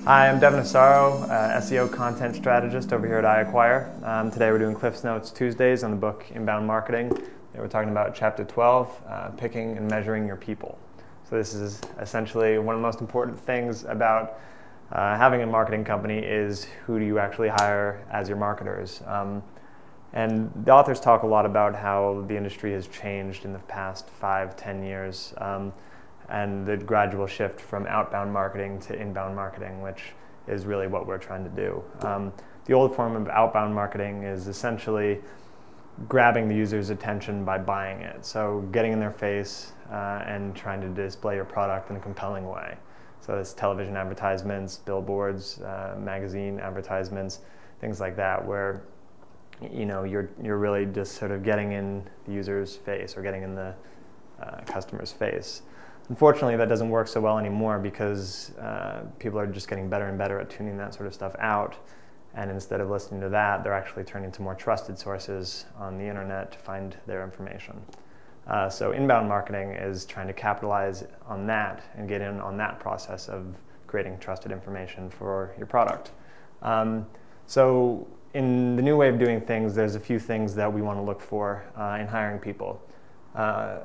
Hi, I'm Devin Asaro, SEO Content Strategist over here at iAcquire. Today we're doing Cliff's Notes Tuesdays on the book Inbound Marketing. We're talking about Chapter 12, Picking and Measuring Your People. So this is essentially one of the most important things about having a marketing company is who do you actually hire as your marketers. And the authors talk a lot about how the industry has changed in the past 5-10 years. And the gradual shift from outbound marketing to inbound marketing, which is really what we're trying to do. The old form of outbound marketing is essentially grabbing the user's attention by buying it. So getting in their face and trying to display your product in a compelling way. So it's television advertisements, billboards, magazine advertisements, things like that, where you're really just sort of getting in the user's face or getting in the customer's face. Unfortunately, that doesn't work so well anymore because people are just getting better and better at tuning that sort of stuff out. And instead of listening to that, they're actually turning to more trusted sources on the internet to find their information. So inbound marketing is trying to capitalize on that and get in on that process of creating trusted information for your product. So in the new way of doing things, there's a few things that we want to look for in hiring people.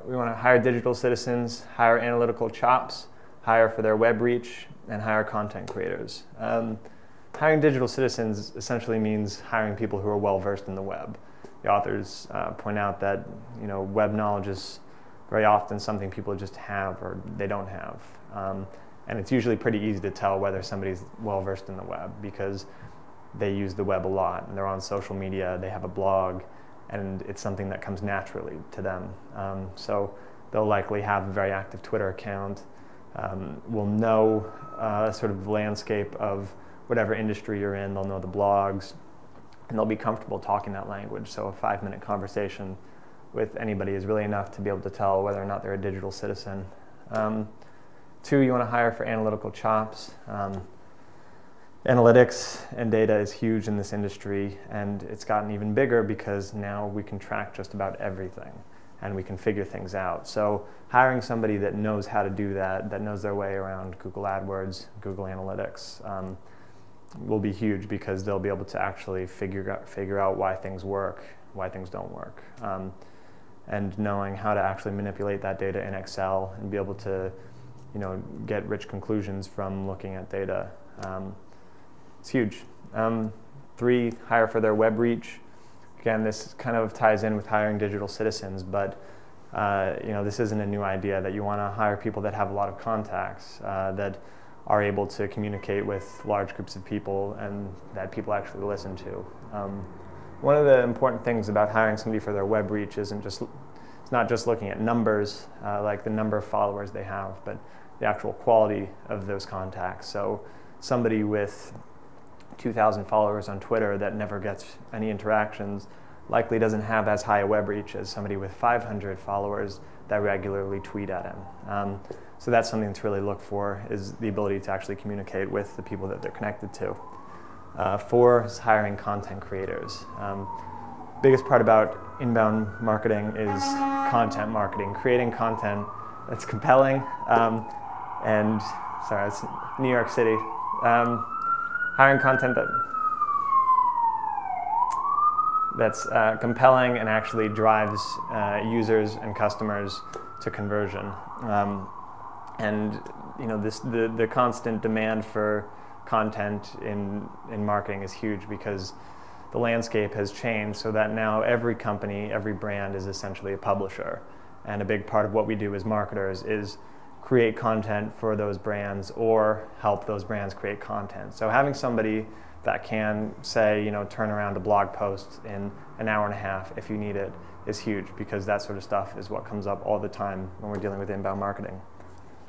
We want to hire digital citizens, hire analytical chops, hire for their web reach, and hire content creators. Hiring digital citizens essentially means hiring people who are well versed in the web. The authors point out that web knowledge is very often something people just have or they don't have. And it's usually pretty easy to tell whether somebody's well versed in the web because they use the web a lot and they're on social media, they have a blog, and it's something that comes naturally to them. So they'll likely have a very active Twitter account, will know sort of the landscape of whatever industry you're in, they'll know the blogs, and they'll be comfortable talking that language. So a 5-minute conversation with anybody is really enough to be able to tell whether or not they're a digital citizen. 2, you want to hire for analytical chops. Analytics and data is huge in this industry, and it's gotten even bigger because now we can track just about everything and we can figure things out. So hiring somebody that knows how to do that, that knows their way around Google AdWords, Google Analytics, will be huge because they'll be able to actually figure out why things work, why things don't work. And knowing how to actually manipulate that data in Excel and be able to get rich conclusions from looking at data. It's huge. 3, hire for their web reach. Again, this kind of ties in with hiring digital citizens, but this isn't a new idea that you want to hire people that have a lot of contacts, that are able to communicate with large groups of people and that people actually listen to. One of the important things about hiring somebody for their web reach it's not just looking at numbers, like the number of followers they have, but the actual quality of those contacts. So somebody with 2,000 followers on Twitter that never gets any interactions likely doesn't have as high a web reach as somebody with 500 followers that regularly tweet at him. So that's something to really look for, is the ability to actually communicate with the people that they're connected to. 4 is hiring content creators. Biggest part about inbound marketing is content marketing, creating content that's compelling sorry, it's New York City. Hiring content that's compelling and actually drives users and customers to conversion. The constant demand for content in marketing is huge because the landscape has changed so that now every company, every brand is essentially a publisher. And a big part of what we do as marketers is create content for those brands or help those brands create content. So having somebody that can say, turn around a blog post in an hour and a half if you need it is huge because that sort of stuff is what comes up all the time when we're dealing with inbound marketing.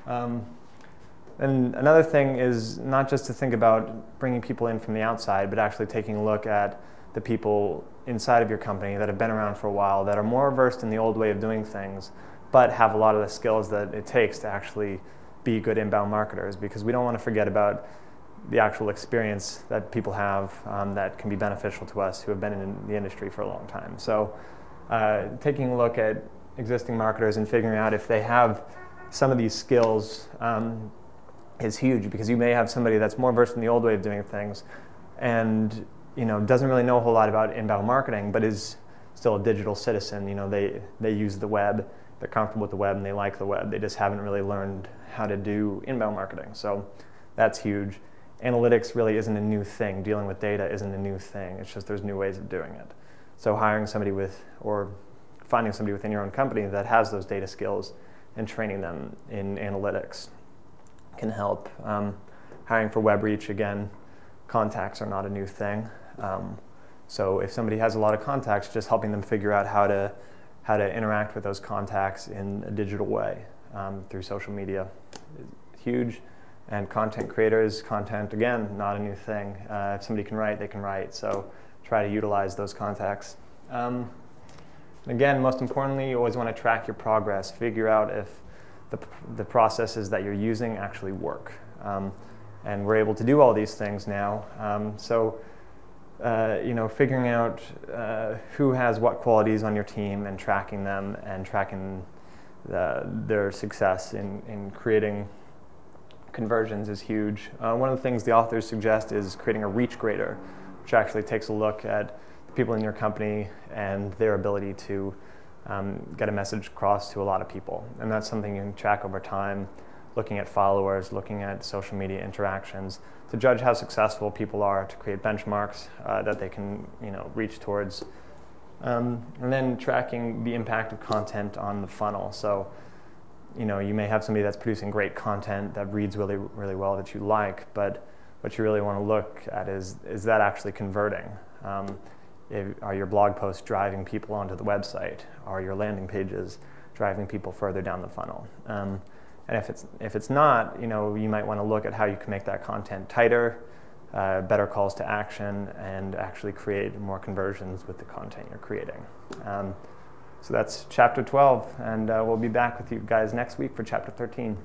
And another thing is not just to think about bringing people in from the outside, but actually taking a look at the people inside of your company that have been around for a while, that are more versed in the old way of doing things, but have a lot of the skills that it takes to actually be good inbound marketers, because we don't want to forget about the actual experience that people have that can be beneficial to us who have been in the industry for a long time. So taking a look at existing marketers and figuring out if they have some of these skills is huge, because you may have somebody that's more versed in the old way of doing things and doesn't really know a whole lot about inbound marketing, but is still a digital citizen. They use the web, they're comfortable with the web, and they like the web. They just haven't really learned how to do inbound marketing. So that's huge. Analytics really isn't a new thing. Dealing with data isn't a new thing. It's just there's new ways of doing it. So hiring somebody or finding somebody within your own company that has those data skills and training them in analytics can help. Hiring for web reach, again, contacts are not a new thing. So if somebody has a lot of contacts, just helping them figure out how to interact with those contacts in a digital way through social media is huge. And content creators, content, again, not a new thing. If somebody can write, they can write. So try to utilize those contacts. Again, most importantly, you always want to track your progress. Figure out if the processes that you're using actually work. And we're able to do all these things now. Figuring out who has what qualities on your team and tracking them and tracking their success in creating conversions is huge. One of the things the authors suggest is creating a reach grader, which actually takes a look at the people in your company and their ability to get a message across to a lot of people. And that's something you can track over time, looking at followers, looking at social media interactions, to judge how successful people are, to create benchmarks that they can reach towards. And then tracking the impact of content on the funnel. So you may have somebody that's producing great content that reads really, really well that you like, but what you really want to look at is that actually converting? Are your blog posts driving people onto the website? Are your landing pages driving people further down the funnel? And if it's not, you might want to look at how you can make that content tighter, better calls to action, and actually create more conversions with the content you're creating. So that's chapter 12, and we'll be back with you guys next week for chapter 13.